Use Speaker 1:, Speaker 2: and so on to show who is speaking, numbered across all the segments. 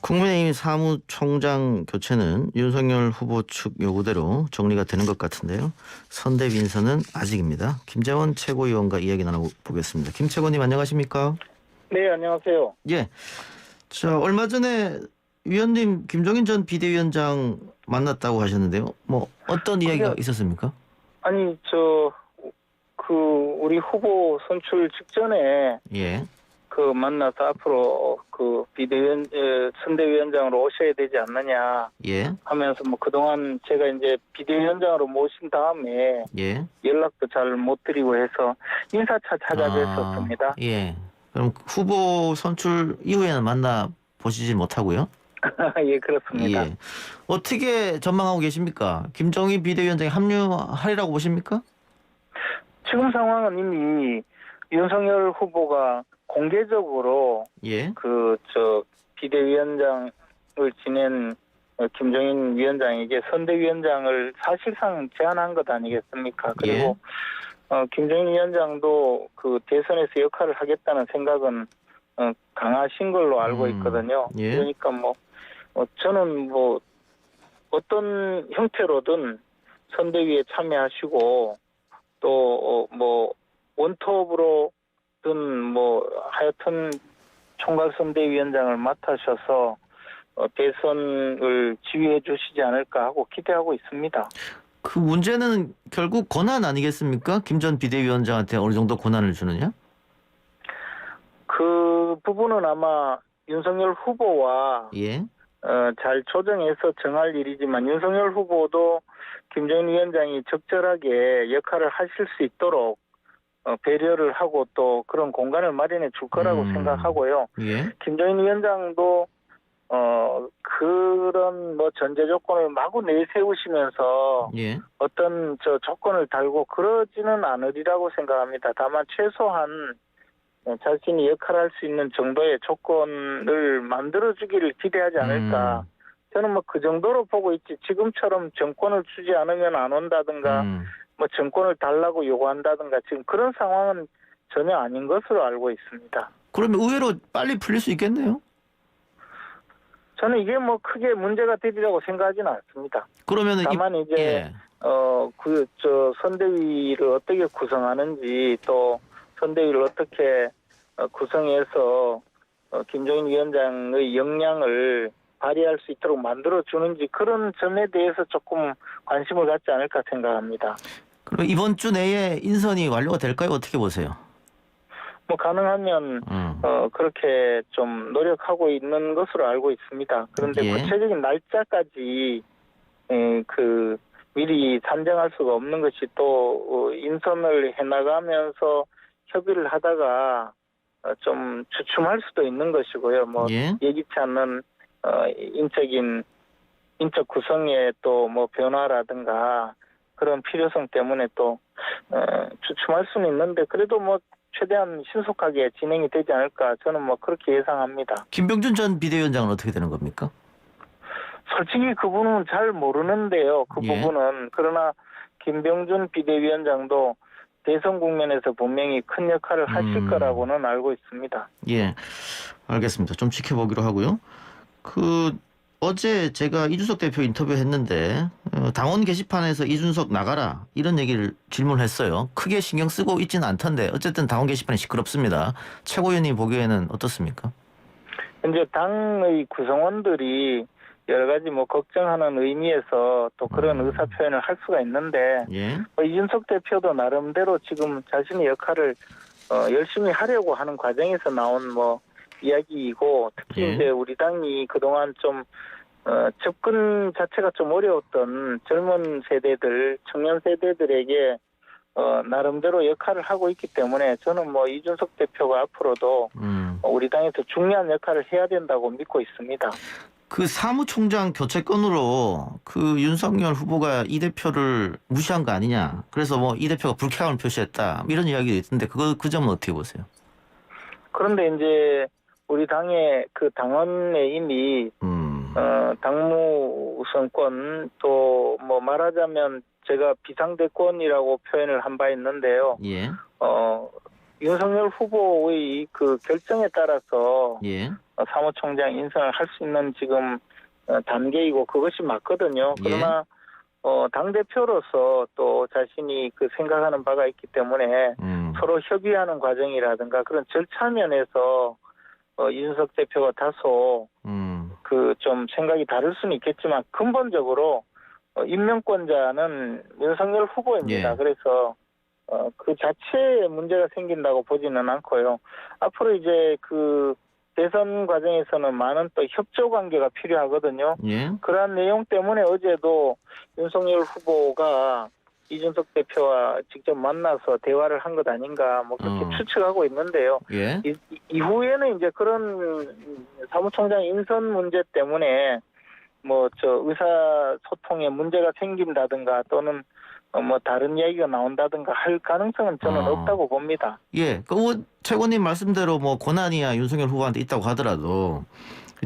Speaker 1: 국민의힘 사무총장 교체는 윤석열 후보 측 요구대로 정리가 되는 것 같은데요. 선대위 인선은 아직입니다. 김재원 최고위원과 이야기 나눠보겠습니다. 김 최고님 안녕하십니까?
Speaker 2: 네, 안녕하세요.
Speaker 1: 예. 얼마 전에 위원님 김종인 전 비대위원장 만났다고 하셨는데요. 뭐 어떤 이야기가
Speaker 2: 그게,
Speaker 1: 있었습니까?
Speaker 2: 아니, 우리 후보 선출 직전에
Speaker 1: 예.
Speaker 2: 만나서 앞으로 선대위원장으로 오셔야 되지 않느냐
Speaker 1: 예.
Speaker 2: 하면서 그동안 제가 이제 비대위원장으로 모신 다음에
Speaker 1: 예.
Speaker 2: 연락도 잘 못 드리고 해서 인사차 찾아뵀었습니다.
Speaker 1: 예. 그럼 후보 선출 이후에는 만나 보시지 못하고요?
Speaker 2: 예, 그렇습니다.
Speaker 1: 예. 어떻게 전망하고 계십니까? 김종인 비대위원장이 합류하리라고 보십니까?
Speaker 2: 지금 상황은 이미 윤석열 후보가 공개적으로
Speaker 1: 예.
Speaker 2: 비대위원장을 지낸 김종인 위원장에게 선대위원장을 사실상 제안한 것 아니겠습니까? 그리고 김종인 위원장도 대선에서 역할을 하겠다는 생각은 강하신 걸로 알고 있거든요.
Speaker 1: 예.
Speaker 2: 그러니까 저는 어떤 형태로든 선대위에 참여하시고 또 원톱으로든 하여튼 총괄선대위원장을 맡으셔서 대선을 지휘해 주시지 않을까 하고 기대하고 있습니다.
Speaker 1: 그 문제는 결국 권한 아니겠습니까? 김 전 비대위원장한테 어느 정도 권한을 주느냐?
Speaker 2: 그 부분은 아마 윤석열 후보와
Speaker 1: 예.
Speaker 2: 잘 조정해서 정할 일이지만 윤석열 후보도 김종인 위원장이 적절하게 역할을 하실 수 있도록 배려를 하고 또 그런 공간을 마련해 줄 거라고 생각하고요.
Speaker 1: 예.
Speaker 2: 김종인 위원장도 그런 전제 조건을 마구 내세우시면서
Speaker 1: 예.
Speaker 2: 어떤 조건을 달고 그러지는 않으리라고 생각합니다. 다만 최소한 자신이 역할할 수 있는 정도의 조건을 만들어주기를 기대하지 않을까. 저는 그 정도로 보고 있지 지금처럼 정권을 주지 않으면 안 온다든가 정권을 달라고 요구한다든가 지금 그런 상황은 전혀 아닌 것으로 알고 있습니다.
Speaker 1: 그러면 의외로 빨리 풀릴 수 있겠네요?
Speaker 2: 저는 이게 크게 문제가 되리라고 생각하지는 않습니다.
Speaker 1: 그러면
Speaker 2: 다만 이제
Speaker 1: 예.
Speaker 2: 선대위를 어떻게 구성하는지 또 선대위를 어떻게 구성해서 김종인 위원장의 역량을 발휘할 수 있도록 만들어주는지 그런 점에 대해서 조금 관심을 갖지 않을까 생각합니다.
Speaker 1: 그럼 이번 주 내에 인선이 완료가 될까요? 어떻게 보세요?
Speaker 2: 가능하면 그렇게 좀 노력하고 있는 것으로 알고 있습니다. 그런데
Speaker 1: 예.
Speaker 2: 구체적인 날짜까지 미리 산정할 수가 없는 것이 또 인선을 해나가면서 협의를 하다가 좀 주춤할 수도 있는 것이고요.
Speaker 1: 예.
Speaker 2: 예기치 않는 인적 구성의 또 변화라든가 그런 필요성 때문에 또 주춤할 수는 있는데 그래도 최대한 신속하게 진행이 되지 않을까 저는 그렇게 예상합니다.
Speaker 1: 김병준 전 비대위원장은 어떻게 되는 겁니까?
Speaker 2: 솔직히 그 부분은 잘 모르는데요. 그
Speaker 1: 예.
Speaker 2: 부분은 그러나 김병준 비대위원장도 대선 국면에서 분명히 큰 역할을 하실 거라고는 알고 있습니다.
Speaker 1: 예, 알겠습니다. 좀 지켜보기로 하고요. 어제 제가 이준석 대표 인터뷰했는데 당원 게시판에서 이준석 나가라 이런 얘기를 질문했어요. 크게 신경 쓰고 있지는 않던데 어쨌든 당원 게시판이 시끄럽습니다. 최고위원님 보기에는 어떻습니까?
Speaker 2: 이제 당의 구성원들이 여러 가지 걱정하는 의미에서 또 그런 의사 표현을 할 수가 있는데
Speaker 1: 예.
Speaker 2: 이준석 대표도 나름대로 지금 자신의 역할을 열심히 하려고 하는 과정에서 나온 이야기이고 특히
Speaker 1: 예.
Speaker 2: 이제 우리 당이 그동안 좀 접근 자체가 좀 어려웠던 젊은 세대들, 청년 세대들에게 나름대로 역할을 하고 있기 때문에 저는 이준석 대표가 앞으로도 우리 당에서 중요한 역할을 해야 된다고 믿고 있습니다.
Speaker 1: 그 사무총장 교체 건으로 윤석열 후보가 이 대표를 무시한 거 아니냐. 그래서 이 대표가 불쾌함을 표시했다. 이런 이야기도 있던데 그 점은 어떻게 보세요?
Speaker 2: 그런데 이제 우리 당의 당원에 이미 당무 우선권 또 말하자면 제가 비상대권이라고 표현을 한 바 있는데요.
Speaker 1: 예.
Speaker 2: 윤석열 후보의 그 결정에 따라서
Speaker 1: 예.
Speaker 2: 사무총장 인선을 할 수 있는 지금 단계이고 그것이 맞거든요. 그러나 당대표로서 또 자신이 그 생각하는 바가 있기 때문에 서로 협의하는 과정이라든가 그런 절차 면에서 이준석 대표가 다소 그 좀 생각이 다를 수는 있겠지만 근본적으로 임명권자는 윤석열 후보입니다.
Speaker 1: 예.
Speaker 2: 그래서 그 자체에 문제가 생긴다고 보지는 않고요. 앞으로 이제 그 대선 과정에서는 많은 또 협조 관계가 필요하거든요.
Speaker 1: 예.
Speaker 2: 그러한 내용 때문에 어제도 윤석열 후보가 이준석 대표와 직접 만나서 대화를 한 것 아닌가 뭐 그렇게 추측하고 있는데요.
Speaker 1: 예.
Speaker 2: 이후에는 이제 그런 사무총장 인선 문제 때문에 뭐 저 의사소통에 문제가 생긴다든가 또는 뭐 다른 이야기가 나온다든가 할 가능성은 저는 없다고 봅니다.
Speaker 1: 예, 그 최고님 말씀대로 뭐 권한이야 윤석열 후보한테 있다고 하더라도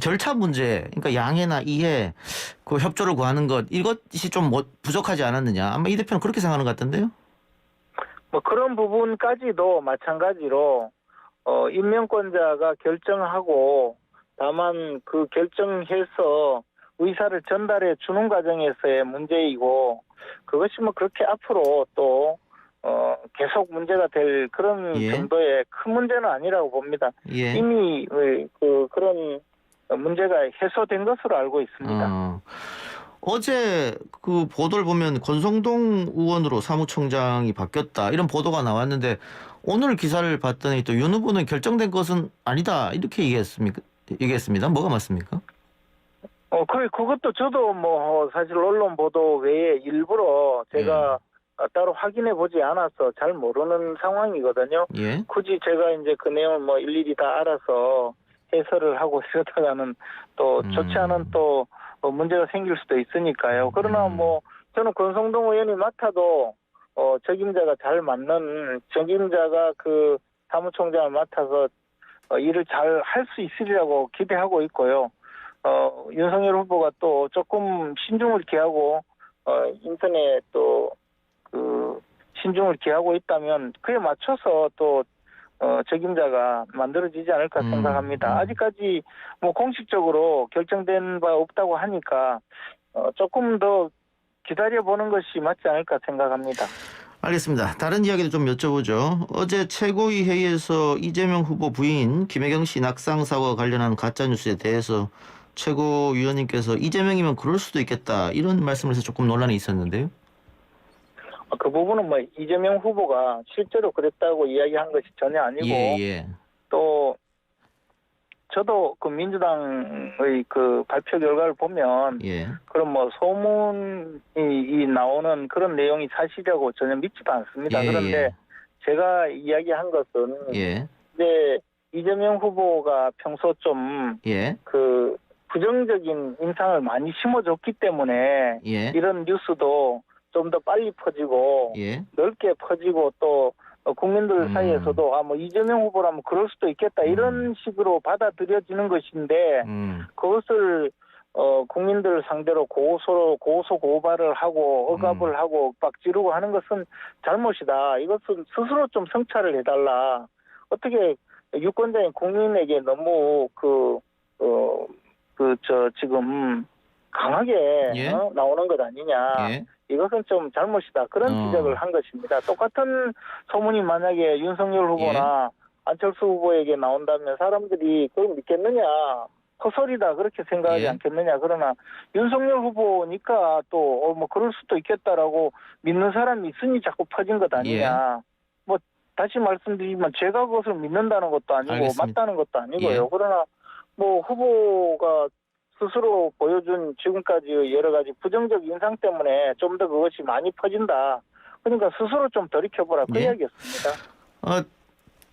Speaker 1: 절차 문제, 그러니까 양해나 이해, 그 협조를 구하는 것 이것이 좀 뭐 부족하지 않았느냐. 아마 이 대표는 그렇게 생각하는 것 같던데요.
Speaker 2: 뭐 그런 부분까지도 마찬가지로 임명권자가 결정하고 다만 그 결정해서 의사를 전달해 주는 과정에서의 문제이고 그것이 뭐 그렇게 앞으로 또 계속 문제가 될 그런
Speaker 1: 예.
Speaker 2: 정도의 큰 문제는 아니라고 봅니다.
Speaker 1: 예.
Speaker 2: 이미 그런 문제가 해소된 것으로 알고 있습니다.
Speaker 1: 어제 그 보도를 보면 권성동 의원으로 사무총장이 바뀌었다 이런 보도가 나왔는데 오늘 기사를 봤더니 또 윤 후보는 결정된 것은 아니다 이렇게 얘기했습니다. 뭐가 맞습니까?
Speaker 2: 그것도 저도 뭐 사실 언론 보도 외에 일부러 제가 따로 확인해 보지 않아서 잘 모르는 상황이거든요.
Speaker 1: 예.
Speaker 2: 굳이 제가 이제 그 내용을 뭐 일일이 다 알아서 해설을 하고 이러다가는 또 좋지 않은 또 문제가 생길 수도 있으니까요. 그러나 뭐 저는 권성동 의원이 맡아도 적임자가 잘 맞는 적임자가 그 사무총장을 맡아서 일을 잘 할 수 있으리라고 기대하고 있고요. 윤석열 후보가 또 조금 신중을 기하고 인선에 또 그 신중을 기하고 있다면 그에 맞춰서 또 적임자가 만들어지지 않을까 생각합니다. 아직까지 뭐 공식적으로 결정된 바 없다고 하니까 조금 더 기다려보는 것이 맞지 않을까 생각합니다.
Speaker 1: 알겠습니다. 다른 이야기도 좀 여쭤보죠. 어제 최고위 회의에서 이재명 후보 부인 김혜경 씨 낙상 사고와 관련한 가짜 뉴스에 대해서 최고위원님께서 이재명이면 그럴 수도 있겠다 이런 말씀을 해서 조금 논란이 있었는데요.
Speaker 2: 그 부분은 뭐 이재명 후보가 실제로 그랬다고 이야기한 것이 전혀 아니고
Speaker 1: 예.
Speaker 2: 또 저도 그 민주당의 그 발표 결과를 보면 그런 뭐 소문이 나오는 그런 내용이 사실이라고 전혀 믿지도 않습니다. 그런데 제가 이야기한 것은 이제 이재명 후보가 평소 좀 그 부정적인 인상을 많이 심어줬기 때문에 이런 뉴스도 좀 더 빨리 퍼지고 넓게 퍼지고 또 국민들 사이에서도 뭐 이재명 후보라면 그럴 수도 있겠다 이런 식으로 받아들여지는 것인데 그것을 국민들 상대로 고소 고발을 하고 억압을 하고 빡지르고 하는 것은 잘못이다. 이것은 스스로 좀 성찰을 해달라. 어떻게 유권자인 국민에게 너무 지금 강하게 나오는 것 아니냐. 이것은 좀 잘못이다. 그런 지적을 한 것입니다. 똑같은 소문이 만약에 윤석열 후보나 안철수 후보에게 나온다면 사람들이 그걸 믿겠느냐. 헛소리다 그렇게 생각하지 않겠느냐. 그러나 윤석열 후보니까 또 뭐 그럴 수도 있겠다라고 믿는 사람이 있으니 자꾸 퍼진 것 아니냐. 뭐 다시 말씀드리지만 제가 그것을 믿는다는 것도 아니고
Speaker 1: 알겠습니다.
Speaker 2: 맞다는 것도 아니고요. 그러나 뭐 후보가 스스로 보여준 지금까지의 여러 가지 부정적 인상 때문에 좀 더 그것이 많이 퍼진다. 그러니까 스스로 좀 돌이켜보라. 그 이야기였습니다.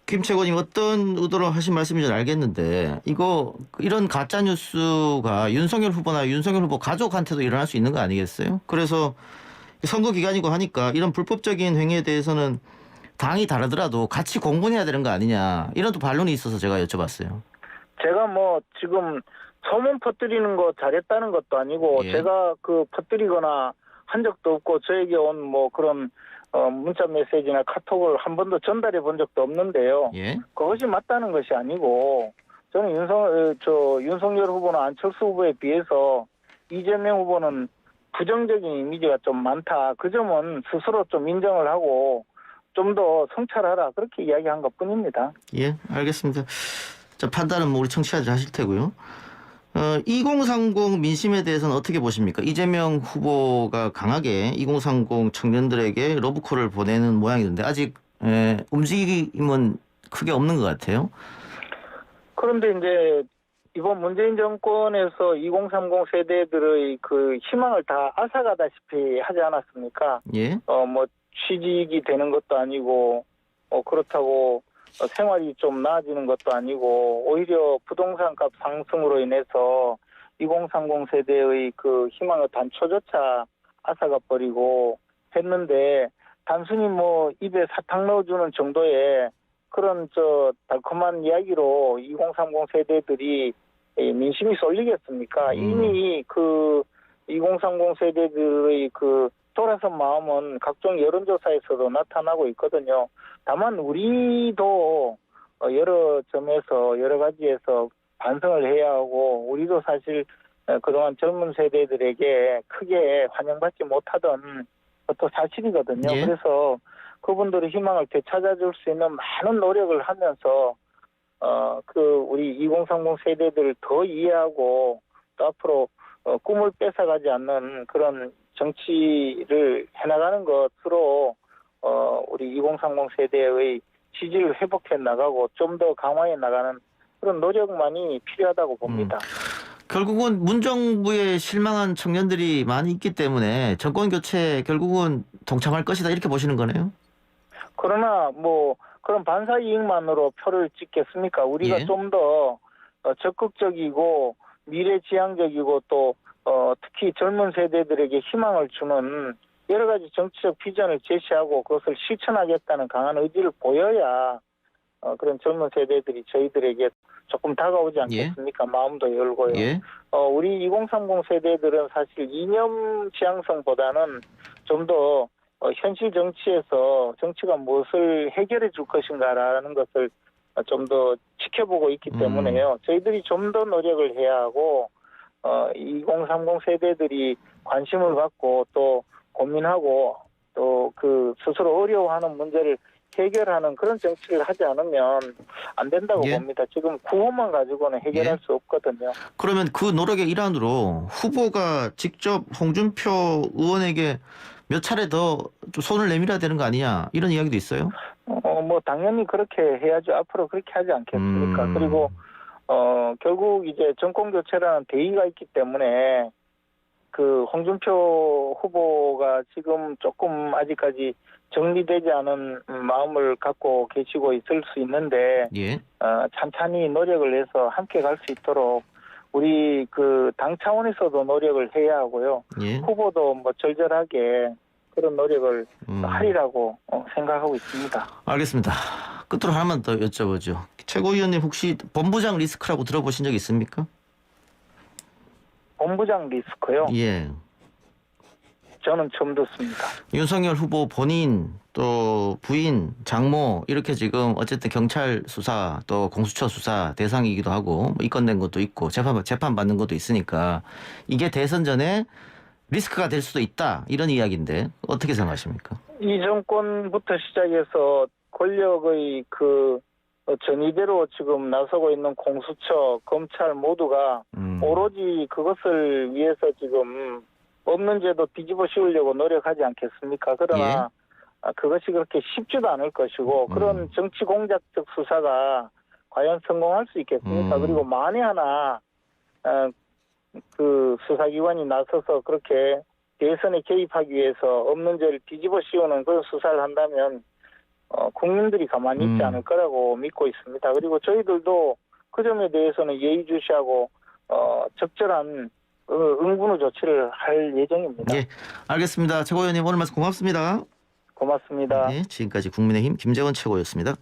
Speaker 1: 김 최고님 어떤 의도로 하신 말씀인지 알겠는데 이런 가짜 뉴스가 윤석열 후보나 윤석열 후보 가족한테도 일어날 수 있는 거 아니겠어요? 그래서 선거 기간이고 하니까 이런 불법적인 행위에 대해서는 당이 다르더라도 같이 공분해야 되는 거 아니냐 이런 또 반론이 있어서 제가 여쭤봤어요.
Speaker 2: 제가 뭐 지금 소문 퍼뜨리는 거 잘했다는 것도 아니고 제가 그 퍼뜨리거나 한 적도 없고 저에게 온 뭐 그런 문자 메시지나 카톡을 한 번도 전달해 본 적도 없는데요.
Speaker 1: 예.
Speaker 2: 그것이 맞다는 것이 아니고 저는 윤석열 후보나 안철수 후보에 비해서 이재명 후보는 부정적인 이미지가 좀 많다. 그 점은 스스로 좀 인정을 하고 좀 더 성찰하라 그렇게 이야기한 것뿐입니다.
Speaker 1: 예, 알겠습니다. 자, 판단은 뭐 우리 청취자들 하실 테고요. 2030 민심에 대해서는 어떻게 보십니까? 이재명 후보가 강하게 2030 청년들에게 러브콜을 보내는 모양이던데 아직 움직임은 크게 없는 것 같아요.
Speaker 2: 그런데 이제 이번 문재인 정권에서 2030 세대들의 그 희망을 다 앗아가다시피 하지 않았습니까?
Speaker 1: 예.
Speaker 2: 뭐 취직이 되는 것도 아니고 그렇다고 생활이 좀 나아지는 것도 아니고 오히려 부동산값 상승으로 인해서 2030 세대의 그 희망의 단초조차 앗아가 버리고 했는데 단순히 뭐 입에 사탕 넣어주는 정도의 그런 달콤한 이야기로 2030 세대들이 민심이 쏠리겠습니까? 이미 그 2030 세대들의 그 돌아선 마음은 각종 여론조사에서도 나타나고 있거든요. 다만 우리도 여러 점에서 여러 가지에서 반성을 해야 하고 우리도 사실 그동안 젊은 세대들에게 크게 환영받지 못하던 것도 사실이거든요.
Speaker 1: 예.
Speaker 2: 그래서 그분들의 희망을 되찾아줄 수 있는 많은 노력을 하면서 우리 2030 세대들을 더 이해하고 또 앞으로 꿈을 뺏어가지 않는 그런 정치를 해나가는 것으로 우리 2030 세대의 지지를 회복해 나가고 좀 더 강화해 나가는 그런 노력만이 필요하다고 봅니다.
Speaker 1: 결국은 문정부에 실망한 청년들이 많이 있기 때문에 정권 교체 결국은 동참할 것이다 이렇게 보시는 거네요.
Speaker 2: 그러나 뭐 그런 반사 이익만으로 표를 찍겠습니까? 우리가
Speaker 1: 예.
Speaker 2: 좀 더 적극적이고 미래지향적이고 또 특히 젊은 세대들에게 희망을 주는 여러 가지 정치적 비전을 제시하고 그것을 실천하겠다는 강한 의지를 보여야 그런 젊은 세대들이 저희들에게 조금 다가오지 않겠습니까?
Speaker 1: 예.
Speaker 2: 마음도 열고요.
Speaker 1: 예.
Speaker 2: 우리 2030 세대들은 사실 이념 지향성보다는 좀 더 현실 정치에서 정치가 무엇을 해결해 줄 것인가라는 것을 좀 더 지켜보고 있기 때문에요. 저희들이 좀 더 노력을 해야 하고 2030 세대들이 관심을 갖고 또 고민하고 또 그 스스로 어려워하는 문제를 해결하는 그런 정치를 하지 않으면 안 된다고
Speaker 1: 예.
Speaker 2: 봅니다. 지금 구호만 가지고는 해결할
Speaker 1: 예.
Speaker 2: 수 없거든요.
Speaker 1: 그러면 그 노력의 일환으로 후보가 직접 홍준표 의원에게 몇 차례 더 좀 손을 내밀어야 되는 거 아니냐 이런 이야기도 있어요.
Speaker 2: 뭐 당연히 그렇게 해야죠. 앞으로 그렇게 하지 않겠습니까? 그리고 결국 이제 정권 교체라는 대의가 있기 때문에 그 홍준표 후보가 지금 조금 아직까지 정리되지 않은 마음을 갖고 계시고 있을 수 있는데
Speaker 1: 예.
Speaker 2: 찬찬히 노력을 해서 함께 갈 수 있도록 우리 그 당 차원에서도 노력을 해야 하고요.
Speaker 1: 예.
Speaker 2: 후보도 뭐 절절하게 그런 노력을 하리라고 생각하고 있습니다.
Speaker 1: 알겠습니다. 끝으로 하나만 더 여쭤보죠. 최고위원님 혹시 본부장 리스크라고 들어보신 적 있습니까?
Speaker 2: 본부장 리스크요?
Speaker 1: 예.
Speaker 2: 저는 처음 듣습니다.
Speaker 1: 윤석열 후보 본인 또 부인 장모 이렇게 지금 어쨌든 경찰 수사 또 공수처 수사 대상이기도 하고 뭐 입건된 것도 있고 재판 받는 것도 있으니까 이게 대선 전에 리스크가 될 수도 있다 이런 이야기인데 어떻게 생각하십니까?
Speaker 2: 이 정권부터 시작해서 권력의 그 전위대로 지금 나서고 있는 공수처, 검찰 모두가 오로지 그것을 위해서 지금 없는 제도 뒤집어 씌우려고 노력하지 않겠습니까? 그러나 그것이 그렇게 쉽지도 않을 것이고 그런 정치 공작적 수사가 과연 성공할 수 있겠습니까? 그리고 만에 하나 그 수사기관이 나서서 그렇게 대선에 개입하기 위해서 없는 죄를 뒤집어 씌우는 그런 수사를 한다면 국민들이 가만히 있지 않을 거라고 믿고 있습니다. 그리고 저희들도 그 점에 대해서는 예의주시하고 적절한 응분의 조치를 할 예정입니다.
Speaker 1: 예, 알겠습니다. 최고위원님 오늘 말씀 고맙습니다.
Speaker 2: 고맙습니다.
Speaker 1: 네, 지금까지 국민의힘 김재원 최고였습니다.